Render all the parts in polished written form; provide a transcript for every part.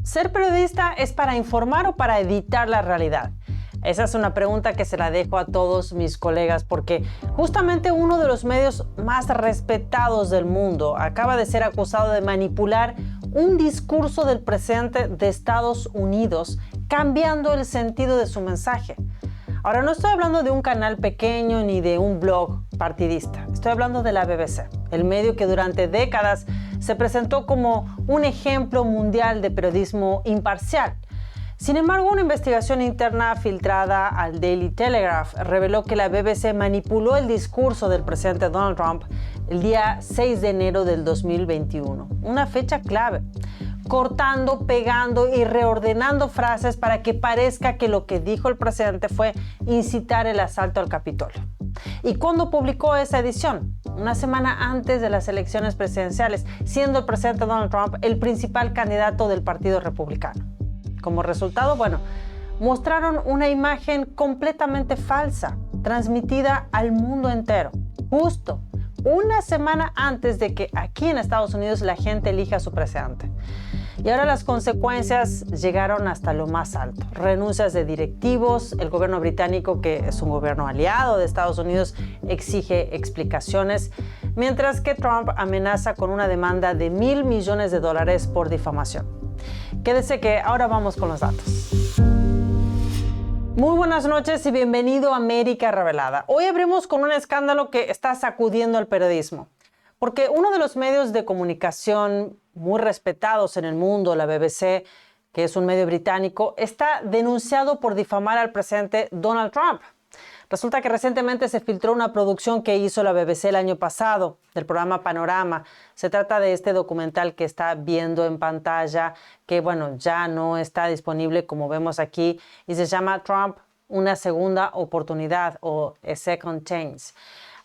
¿Ser periodista es para informar o para editar la realidad? Esa es una pregunta que se la dejo a todos mis colegas porque justamente uno de los medios más respetados del mundo acaba de ser acusado de manipular un discurso del presidente de Estados Unidos, cambiando el sentido de su mensaje. Ahora, no estoy hablando de un canal pequeño ni de un blog partidista. Estoy hablando de la BBC, el medio que durante décadas se presentó como un ejemplo mundial de periodismo imparcial. Sin embargo, una investigación interna filtrada al Daily Telegraph reveló que la BBC manipuló el discurso del presidente Donald Trump el día 6 de enero del 2021, una fecha clave, cortando, pegando y reordenando frases para que parezca que lo que dijo el presidente fue incitar el asalto al Capitolio. ¿Y cuándo publicó esa edición? Una semana antes de las elecciones presidenciales, siendo el presidente Donald Trump el principal candidato del Partido Republicano. Como resultado, mostraron una imagen completamente falsa, transmitida al mundo entero, justo una semana antes de que aquí en Estados Unidos la gente elija a su presidente. Y ahora las consecuencias llegaron hasta lo más alto. Renuncias de directivos, el gobierno británico, que es un gobierno aliado de Estados Unidos, exige explicaciones, mientras que Trump amenaza con una demanda de $1.000 millones por difamación. Quédese que ahora vamos con los datos. Muy buenas noches y bienvenido a América Revelada. Hoy abrimos con un escándalo que está sacudiendo al periodismo, porque uno de los medios de comunicación muy respetados en el mundo, la BBC, que es un medio británico, está denunciado por difamar al presidente Donald Trump. Resulta que recientemente se filtró una producción que hizo la BBC el año pasado, del programa Panorama. Se trata de este documental que está viendo en pantalla, que ya no está disponible como vemos aquí, y se llama Trump, una segunda oportunidad o A Second Chance.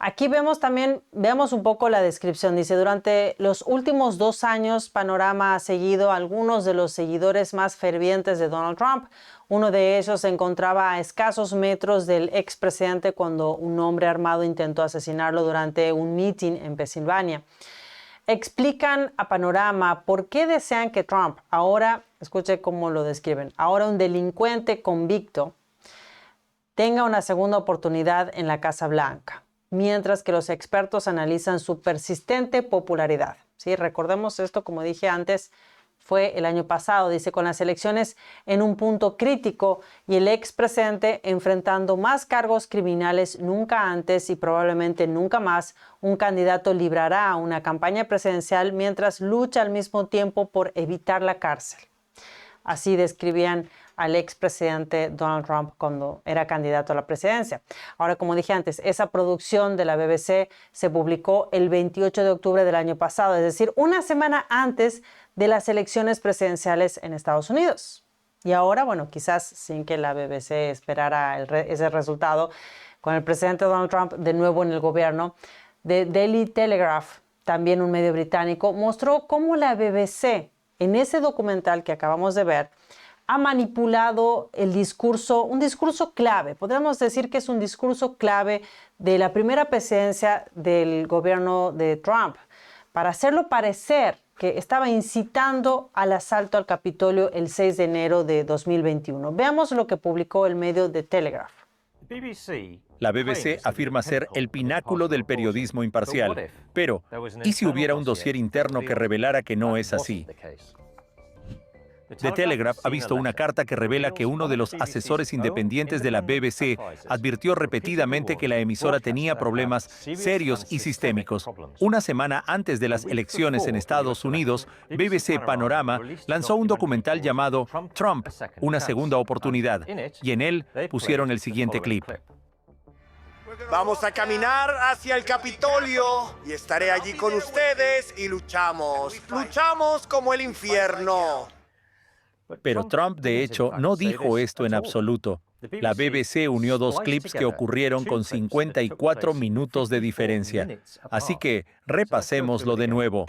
Aquí veamos un poco la descripción. Dice, durante los últimos 2 años, Panorama ha seguido a algunos de los seguidores más fervientes de Donald Trump. Uno de ellos se encontraba a escasos metros del expresidente cuando un hombre armado intentó asesinarlo durante un meeting en Pensilvania. Explican a Panorama por qué desean que Trump, ahora, escuche cómo lo describen, ahora un delincuente convicto, tenga una segunda oportunidad en la Casa Blanca, mientras que los expertos analizan su persistente popularidad. ¿Sí? Recordemos esto, como dije antes, fue el año pasado, dice, con las elecciones en un punto crítico y el expresidente enfrentando más cargos criminales nunca antes y probablemente nunca más, un candidato librará una campaña presidencial mientras lucha al mismo tiempo por evitar la cárcel. Así describían al expresidente Donald Trump cuando era candidato a la presidencia. Ahora, como dije antes, esa producción de la BBC se publicó el 28 de octubre del año pasado, es decir, una semana antes de las elecciones presidenciales en Estados Unidos. Y ahora, quizás sin que la BBC esperara ese resultado, con el presidente Donald Trump de nuevo en el gobierno, The Daily Telegraph, también un medio británico, mostró cómo la BBC, en ese documental que acabamos de ver, ha manipulado el discurso, un discurso clave. Podríamos decir que es un discurso clave de la primera presidencia del gobierno de Trump, para hacerlo parecer que estaba incitando al asalto al Capitolio el 6 de enero de 2021. Veamos lo que publicó el medio The Telegraph. La BBC afirma ser el pináculo del periodismo imparcial. Pero, ¿y si hubiera un dossier interno que revelara que no es así? The Telegraph ha visto una carta que revela que uno de los asesores independientes de la BBC advirtió repetidamente que la emisora tenía problemas serios y sistémicos. Una semana antes de las elecciones en Estados Unidos, BBC Panorama lanzó un documental llamado Trump, una segunda oportunidad, y en él pusieron el siguiente clip. Vamos a caminar hacia el Capitolio y estaré allí con ustedes y luchamos como el infierno. Pero Trump, de hecho, no dijo esto en absoluto. La BBC unió 2 clips que ocurrieron con 54 minutos de diferencia. Así que repasémoslo de nuevo.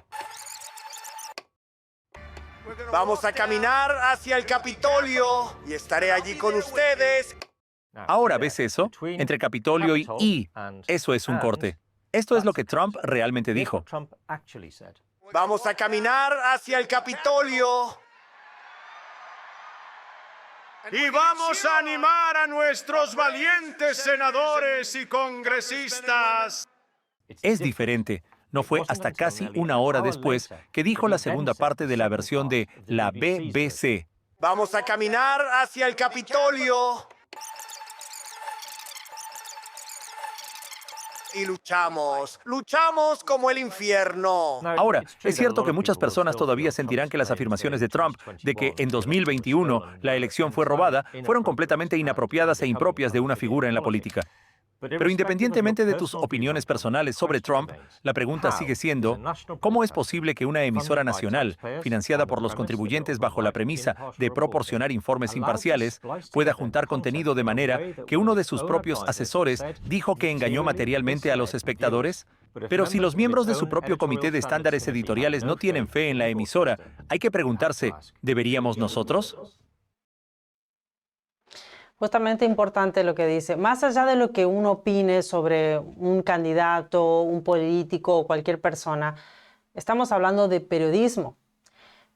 Vamos a caminar hacia el Capitolio y estaré allí con ustedes. Ahora, ¿ves eso? Entre Capitolio y eso es un corte. Esto es lo que Trump realmente dijo. Vamos a caminar hacia el Capitolio Y vamos a animar a nuestros valientes senadores y congresistas. Es diferente. No fue hasta casi una hora después que dijo la segunda parte de la versión de la BBC. Vamos a caminar hacia el Capitolio. Y luchamos como el infierno. Ahora, es cierto que muchas personas todavía sentirán que las afirmaciones de Trump de que en 2021 la elección fue robada fueron completamente inapropiadas e impropias de una figura en la política. Pero independientemente de tus opiniones personales sobre Trump, la pregunta sigue siendo, ¿cómo es posible que una emisora nacional, financiada por los contribuyentes bajo la premisa de proporcionar informes imparciales, pueda juntar contenido de manera que uno de sus propios asesores dijo que engañó materialmente a los espectadores? Pero si los miembros de su propio comité de estándares editoriales no tienen fe en la emisora, hay que preguntarse, ¿deberíamos nosotros? Justamente importante lo que dice. Más allá de lo que uno opine sobre un candidato, un político o cualquier persona, estamos hablando de periodismo.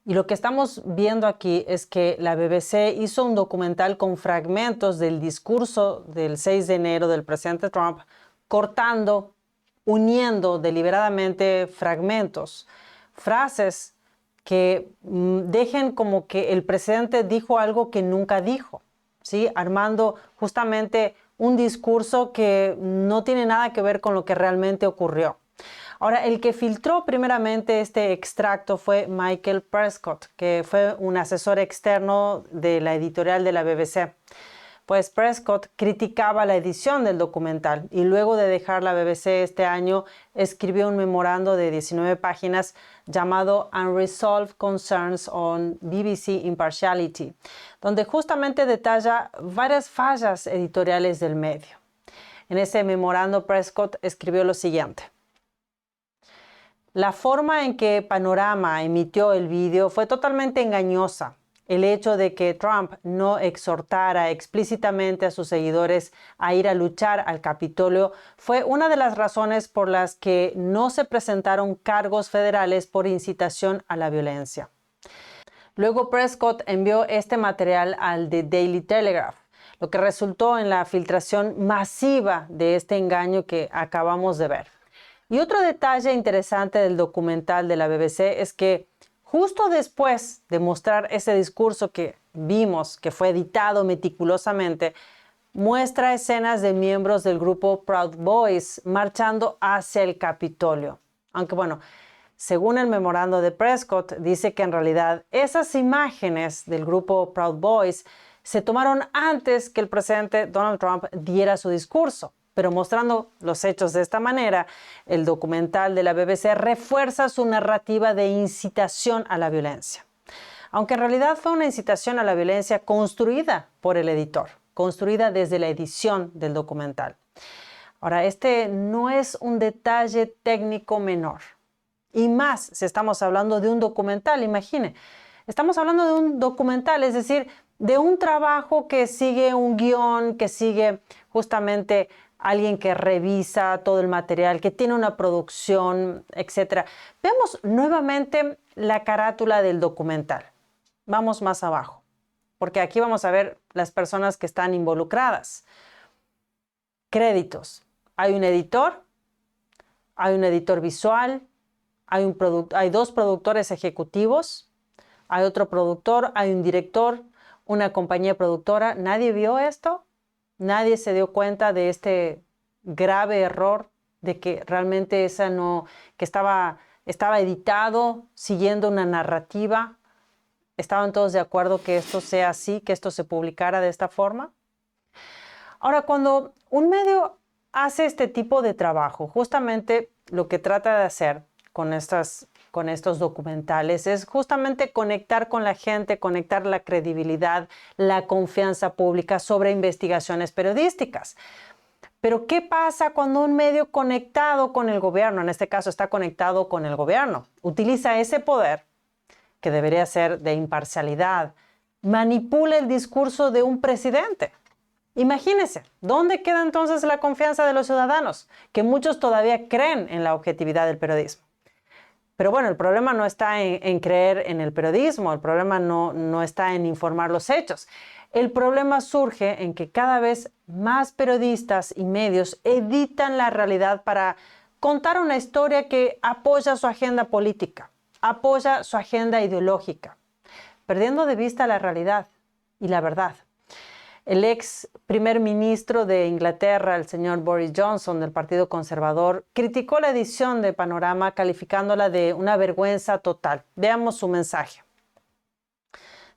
Y lo que estamos viendo aquí es que la BBC hizo un documental con fragmentos del discurso del 6 de enero del presidente Trump, cortando, uniendo deliberadamente fragmentos, frases que dejen como que el presidente dijo algo que nunca dijo. ¿Sí? Armando justamente un discurso que no tiene nada que ver con lo que realmente ocurrió. Ahora, el que filtró primeramente este extracto fue Michael Prescott, que fue un asesor externo de la editorial de la BBC. Pues Prescott criticaba la edición del documental y luego de dejar la BBC este año escribió un memorando de 19 páginas llamado Unresolved Concerns on BBC Impartiality, donde justamente detalla varias fallas editoriales del medio. En ese memorando Prescott escribió lo siguiente. La forma en que Panorama emitió el vídeo fue totalmente engañosa. El hecho de que Trump no exhortara explícitamente a sus seguidores a ir a luchar al Capitolio fue una de las razones por las que no se presentaron cargos federales por incitación a la violencia. Luego Prescott envió este material al The Daily Telegraph, lo que resultó en la filtración masiva de este engaño que acabamos de ver. Y otro detalle interesante del documental de la BBC es que justo después de mostrar ese discurso que vimos, que fue editado meticulosamente, muestra escenas de miembros del grupo Proud Boys marchando hacia el Capitolio. Aunque bueno, según el memorando de Prescott, dice que en realidad esas imágenes del grupo Proud Boys se tomaron antes que el presidente Donald Trump diera su discurso. Pero mostrando los hechos de esta manera, el documental de la BBC refuerza su narrativa de incitación a la violencia. Aunque en realidad fue una incitación a la violencia construida por el editor, construida desde la edición del documental. Ahora, este no es un detalle técnico menor. Y más si estamos hablando de un documental, imagine. Estamos hablando de un documental, es decir, de un trabajo que sigue un guión, que sigue justamente alguien que revisa todo el material, que tiene una producción, etc. Veamos nuevamente la carátula del documental. Vamos más abajo, porque aquí vamos a ver las personas que están involucradas. Créditos. Hay un editor visual, hay dos productores ejecutivos, hay otro productor, hay un director, una compañía productora. ¿Nadie vio esto? Nadie se dio cuenta de este grave error de que realmente que estaba editado siguiendo una narrativa. ¿Estaban todos de acuerdo que esto sea así, que esto se publicara de esta forma? Ahora, cuando un medio hace este tipo de trabajo, justamente lo que trata de hacer con estos documentales es justamente conectar con la gente, conectar la credibilidad, la confianza pública sobre investigaciones periodísticas. Pero ¿qué pasa cuando un medio conectado con el gobierno, en este caso está conectado con el gobierno, utiliza ese poder, que debería ser de imparcialidad, manipula el discurso de un presidente? Imagínense, ¿dónde queda entonces la confianza de los ciudadanos? Que muchos todavía creen en la objetividad del periodismo. Pero bueno, el problema no está en creer en el periodismo, el problema no está en informar los hechos. El problema surge en que cada vez más periodistas y medios editan la realidad para contar una historia que apoya su agenda política, apoya su agenda ideológica, perdiendo de vista la realidad y la verdad. El ex primer ministro de Inglaterra, el señor Boris Johnson, del Partido Conservador, criticó la edición de Panorama calificándola de una vergüenza total. Veamos su mensaje.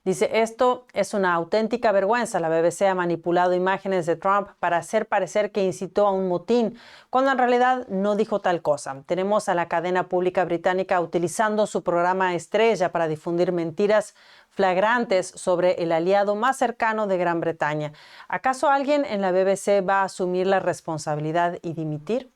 Dice, esto es una auténtica vergüenza. La BBC ha manipulado imágenes de Trump para hacer parecer que incitó a un motín, cuando en realidad no dijo tal cosa. Tenemos a la cadena pública británica utilizando su programa estrella para difundir mentiras flagrantes sobre el aliado más cercano de Gran Bretaña. ¿Acaso alguien en la BBC va a asumir la responsabilidad y dimitir?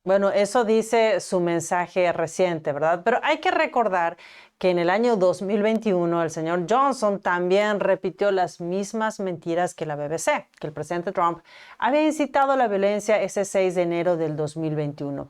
Bueno, eso dice su mensaje reciente, ¿verdad? Pero hay que recordar que en el año 2021 el señor Johnson también repitió las mismas mentiras que la BBC, que el presidente Trump había incitado a la violencia ese 6 de enero del 2021.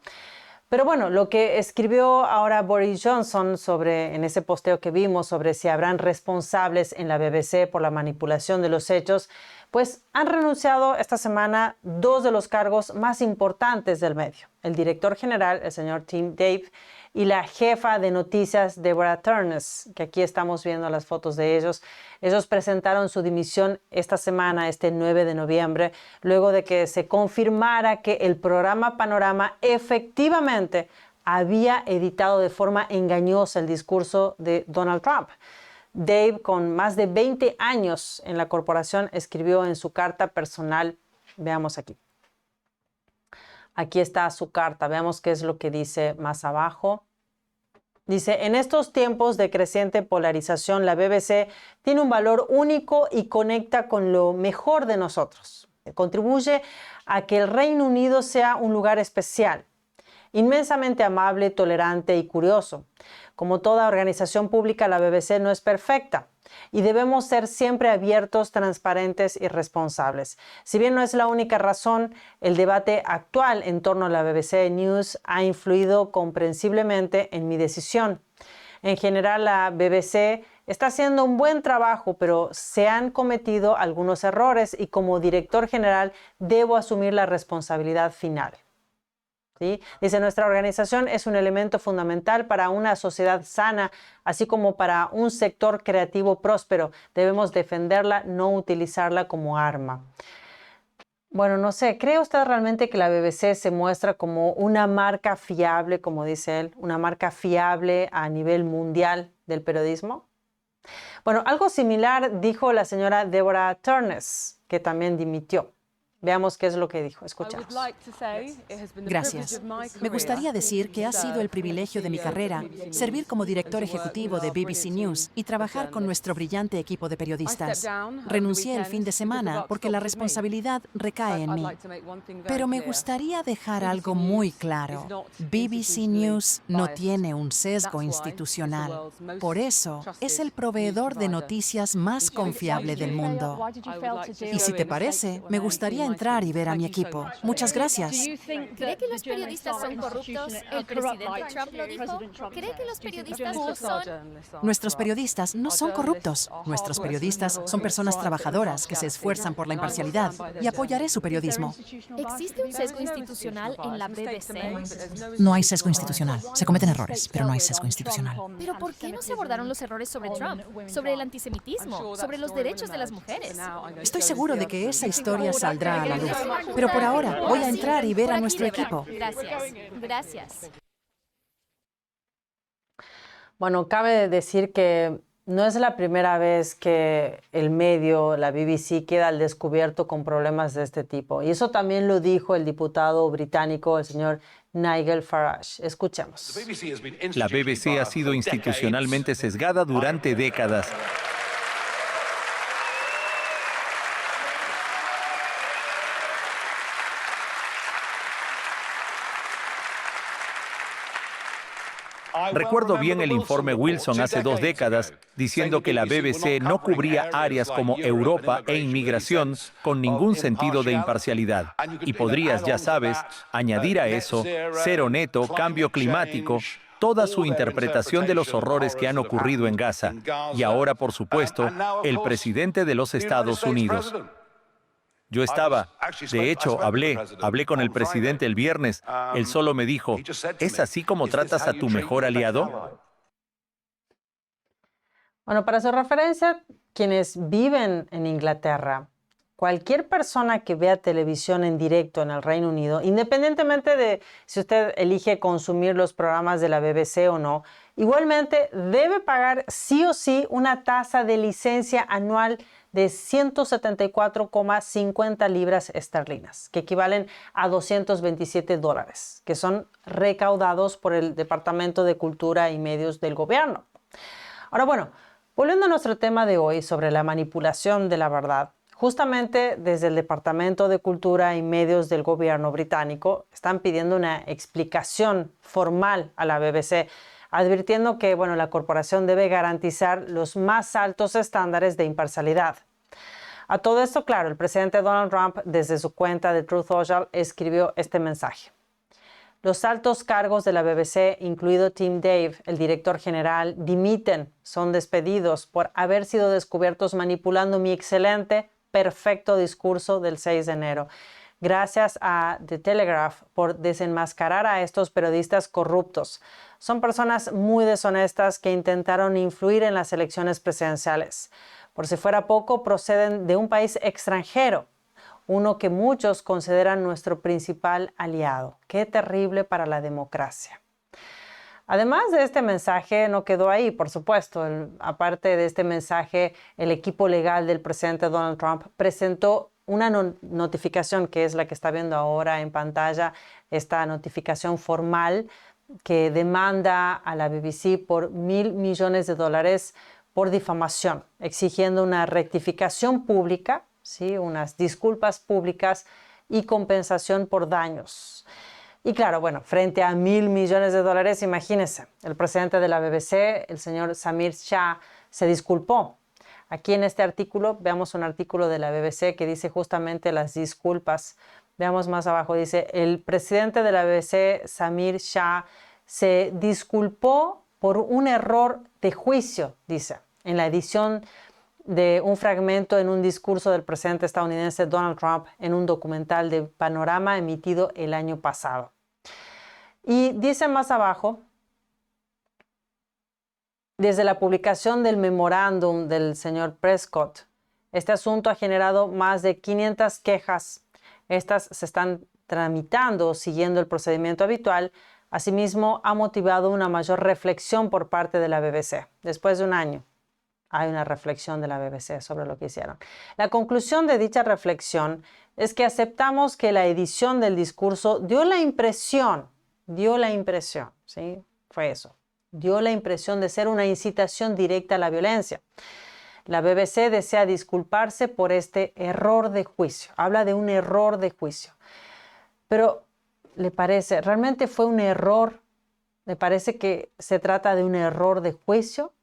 Pero bueno, lo que escribió ahora Boris Johnson en ese posteo que vimos sobre si habrán responsables en la BBC por la manipulación de los hechos, pues han renunciado esta semana dos de los cargos más importantes del medio. El director general, el señor Tim Dave, y la jefa de noticias, Deborah Turnes, que aquí estamos viendo las fotos de ellos. Ellos presentaron su dimisión esta semana, este 9 de noviembre, luego de que se confirmara que el programa Panorama efectivamente había editado de forma engañosa el discurso de Donald Trump. Dave, con más de 20 años en la corporación, escribió en su carta personal, veamos aquí. Aquí está su carta, veamos qué es lo que dice más abajo. Dice, en estos tiempos de creciente polarización, la BBC tiene un valor único y conecta con lo mejor de nosotros. Contribuye a que el Reino Unido sea un lugar especial, inmensamente amable, tolerante y curioso. Como toda organización pública, la BBC no es perfecta y debemos ser siempre abiertos, transparentes y responsables. Si bien no es la única razón, el debate actual en torno a la BBC News ha influido comprensiblemente en mi decisión. En general, la BBC está haciendo un buen trabajo, pero se han cometido algunos errores y como director general debo asumir la responsabilidad final. ¿Sí? Dice, nuestra organización es un elemento fundamental para una sociedad sana, así como para un sector creativo próspero. Debemos defenderla, no utilizarla como arma. Bueno, no sé, ¿cree usted realmente que la BBC se muestra como una marca fiable, como dice él, una marca fiable a nivel mundial del periodismo? Bueno, algo similar dijo la señora Deborah Turnes, que también dimitió. Veamos qué es lo que dijo. Escuchamos. Gracias. Me gustaría decir que ha sido el privilegio de mi carrera servir como director ejecutivo de BBC News y trabajar con nuestro brillante equipo de periodistas. Renuncié el fin de semana porque la responsabilidad recae en mí. Pero me gustaría dejar algo muy claro. BBC News no tiene un sesgo institucional. Por eso, es el proveedor de noticias más confiable del mundo. Y si te parece, me gustaría entrar y ver a mi equipo. Muchas gracias. ¿Cree que los periodistas son corruptos? El presidente Trump lo dijo. ¿Cree que los periodistas lo son? Nuestros periodistas no son corruptos. Nuestros periodistas son personas trabajadoras que se esfuerzan por la imparcialidad y apoyaré su periodismo. ¿Existe un sesgo institucional en la BBC? No hay sesgo institucional. Se cometen errores, pero no hay sesgo institucional. ¿Pero por qué no se abordaron los errores sobre Trump? Sobre el antisemitismo, sobre los derechos de las mujeres. Estoy seguro de que esa historia saldrá a la luz. Pero por ahora voy a entrar y ver a nuestro equipo. Gracias. Gracias. Bueno, cabe decir que no es la primera vez que el medio, la BBC, queda al descubierto con problemas de este tipo. Y eso también lo dijo el diputado británico, el señor Nigel Farage. Escuchemos. La BBC ha sido institucionalmente sesgada durante décadas. Recuerdo bien el informe Wilson hace 2 décadas diciendo que la BBC no cubría áreas como Europa e inmigración con ningún sentido de imparcialidad. Y podrías, ya sabes, añadir a eso cero neto, cambio climático toda su interpretación de los horrores que han ocurrido en Gaza y ahora, por supuesto, el presidente de los Estados Unidos. Yo estaba, de hecho, hablé con el presidente el viernes. Él solo me dijo, ¿es así como tratas a tu mejor aliado? Bueno, para su referencia, quienes viven en Inglaterra, cualquier persona que vea televisión en directo en el Reino Unido, independientemente de si usted elige consumir los programas de la BBC o no, igualmente debe pagar sí o sí una tasa de licencia anual de 174,50 libras esterlinas, que equivalen a $227, que son recaudados por el Departamento de Cultura y Medios del Gobierno. Ahora, bueno, volviendo a nuestro tema de hoy sobre la manipulación de la verdad, justamente desde el Departamento de Cultura y Medios del Gobierno británico están pidiendo una explicación formal a la BBC, advirtiendo que, bueno, la corporación debe garantizar los más altos estándares de imparcialidad. A todo esto, claro, el presidente Donald Trump, desde su cuenta de Truth Social, escribió este mensaje. Los altos cargos de la BBC, incluido Tim Dave, el director general, dimiten, son despedidos por haber sido descubiertos manipulando mi excelente, perfecto discurso del 6 de enero. Gracias a The Telegraph por desenmascarar a estos periodistas corruptos. Son personas muy deshonestas que intentaron influir en las elecciones presidenciales. Por si fuera poco, proceden de un país extranjero, uno que muchos consideran nuestro principal aliado. Qué terrible para la democracia. Además de este mensaje, no quedó ahí, por supuesto. Aparte de este mensaje, el equipo legal del presidente Donald Trump presentó una notificación, que es la que está viendo ahora en pantalla, esta notificación formal que demanda a la BBC por $1.000 millones por difamación, exigiendo una rectificación pública, ¿sí? Unas disculpas públicas y compensación por daños. Y claro, bueno, frente a $1.000 millones, imagínense, el presidente de la BBC, el señor Samir Shah, se disculpó. Aquí en este artículo, veamos un artículo de la BBC que dice justamente las disculpas. Veamos más abajo, dice, el presidente de la BBC, Samir Shah, se disculpó por un error de juicio, dice, en la edición de un fragmento en un discurso del presidente estadounidense Donald Trump en un documental de Panorama emitido el año pasado. Y dice más abajo, desde la publicación del memorándum del señor Prescott, este asunto ha generado más de 500 quejas. Estas se están tramitando siguiendo el procedimiento habitual. Asimismo, ha motivado una mayor reflexión por parte de la BBC. Después de un año, hay una reflexión de la BBC sobre lo que hicieron. La conclusión de dicha reflexión es que aceptamos que la edición del discurso dio la impresión, ¿sí? Fue eso. Dio la impresión de ser una incitación directa a la violencia. La BBC desea disculparse por este error de juicio. Habla de un error de juicio. Pero, ¿le parece? ¿Realmente fue un error? ¿Le parece que se trata de un error de juicio?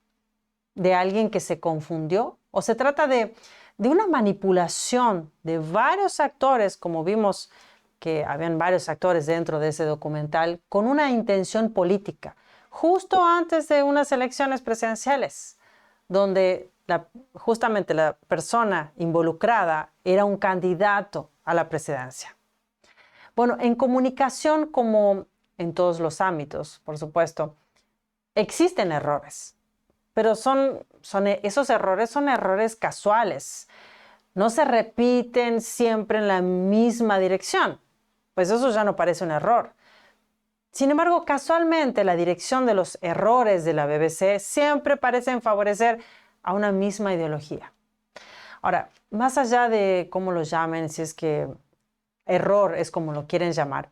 ¿De alguien que se confundió? ¿O se trata de una manipulación de varios actores, como vimos que habían varios actores dentro de ese documental, con una intención política, justo antes de unas elecciones presidenciales, donde justamente la persona involucrada era un candidato a la presidencia? Bueno, en comunicación, como en todos los ámbitos, por supuesto, existen errores, pero esos errores son errores casuales. No se repiten siempre en la misma dirección, pues eso ya no parece un error. Sin embargo, casualmente la dirección de los errores de la BBC siempre parecen favorecer a una misma ideología. Ahora, más allá de cómo lo llamen, si es que error es como lo quieren llamar,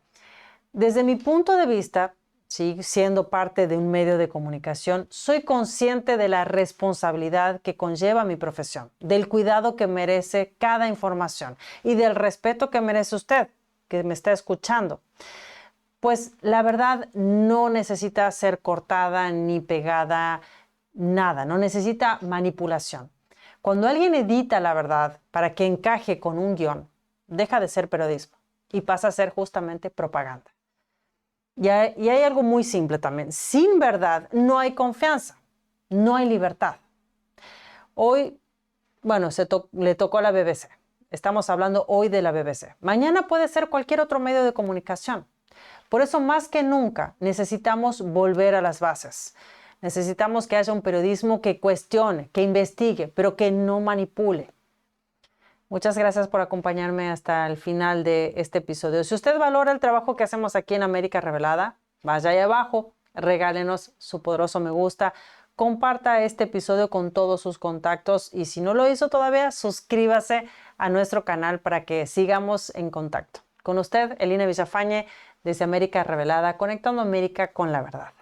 desde mi punto de vista, ¿sí? Siendo parte de un medio de comunicación, soy consciente de la responsabilidad que conlleva mi profesión, del cuidado que merece cada información y del respeto que merece usted, que me está escuchando. Pues la verdad no necesita ser cortada ni pegada, nada, no necesita manipulación. Cuando alguien edita la verdad para que encaje con un guión, deja de ser periodismo y pasa a ser justamente propaganda. Y hay algo muy simple también. Sin verdad no hay confianza, no hay libertad. Hoy, bueno, le tocó a la BBC. Estamos hablando hoy de la BBC. Mañana puede ser cualquier otro medio de comunicación. Por eso, más que nunca, necesitamos volver a las bases. Necesitamos que haya un periodismo que cuestione, que investigue, pero que no manipule. Muchas gracias por acompañarme hasta el final de este episodio. Si usted valora el trabajo que hacemos aquí en América Revelada, vaya ahí abajo, regálenos su poderoso me gusta, comparta este episodio con todos sus contactos y si no lo hizo todavía, suscríbase a nuestro canal para que sigamos en contacto. Con usted, Elina Villafañe, desde América Revelada, conectando América con la verdad.